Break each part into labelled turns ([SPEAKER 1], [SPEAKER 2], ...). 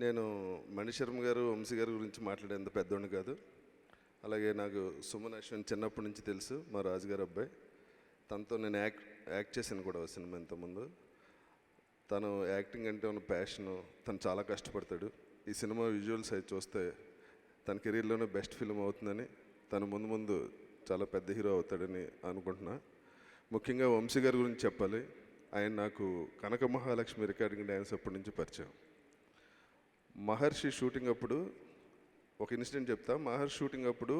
[SPEAKER 1] నేను మణిశర్మ గారు, వంశీ గారి గురించి మాట్లాడేంత పెద్దోడిని కాదు. అలాగే నాకు సుమన్ అశ్విన్ చిన్నప్పటి నుంచి తెలుసు, మా రాజుగారి అబ్బాయి. తనతో నేను యాక్ట్ చేశాను కూడా సినిమా ఇంతకుముందు. తను యాక్టింగ్ అంటే ఉన్న ప్యాషను, తను చాలా కష్టపడతాడు. ఈ సినిమా విజువల్స్ అవి చూస్తే తన కెరీర్లోనే బెస్ట్ ఫిల్మ్ అవుతుందని, తను ముందు ముందు చాలా పెద్ద హీరో అవుతాడని అనుకుంటున్నా. ముఖ్యంగా వంశీ గారి గురించి చెప్పాలి. ఆయన నాకు కనక మహాలక్ష్మి రికార్డింగ్ డ్యాన్స్ అప్పటి నుంచి పరిచయం. మహర్షి షూటింగ్ అప్పుడు ఒక ఇన్సిడెంట్ చెప్తా. మహర్షి షూటింగ్ అప్పుడు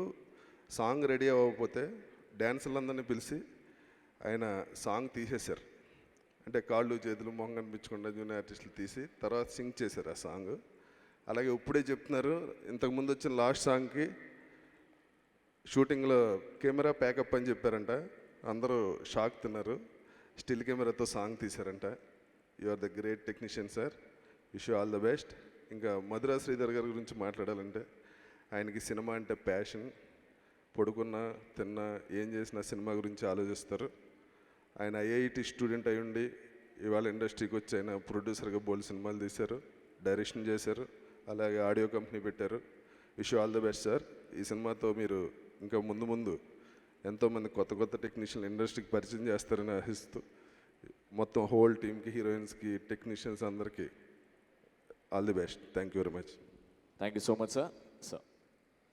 [SPEAKER 1] సాంగ్ రెడీ అవ్వకపోతే డ్యాన్సర్లందరినీ పిలిచి ఆయన సాంగ్ తీసేశారు. అంటే కాళ్ళు చేతులు మొహం కనిపించకుండా జూనియర్ ఆర్టిస్టులు తీసి తర్వాత సింగ్ చేశారు ఆ సాంగ్. అలాగే ఇప్పుడే చెప్తున్నారు, ఇంతకుముందు వచ్చిన లాస్ట్ సాంగ్కి షూటింగ్లో కెమెరా ప్యాకప్ అని చెప్పారంట. అందరూ షాక్ తిన్నారు. స్టిల్ కెమెరాతో సాంగ్ తీశారంట. You are the great technician sir, wish you all the best. ఇంకా మధురా శ్రీధర్ గారి గురించి మాట్లాడాలంటే ఆయనకి సినిమా అంటే ప్యాషన్. పడుకున్నా తిన్నా ఏం చేసినా సినిమా గురించి ఆలోచిస్తారు. ఆయన ఐఐటి స్టూడెంట్ అయి ఉండి ఇవాళ ఇండస్ట్రీకి వచ్చి ఆయన ప్రొడ్యూసర్గా బోల్డ్ సినిమాలు తీశారు, డైరెక్షన్ చేశారు, అలాగే ఆడియో కంపెనీ పెట్టారు. Wish you all the best sir. ఈ సినిమాతో మీరు ఇంకా ముందు ముందు ఎంతోమంది కొత్త కొత్త టెక్నీషియన్ ఇండస్ట్రీకి పరిచయం చేస్తారని ఆశిస్తూ మొత్తం హోల్ టీమ్కి, హీరోయిన్స్కి, టెక్నీషియన్స్ అందరికీ all the best. Thank you very much.
[SPEAKER 2] Thank you so much sir.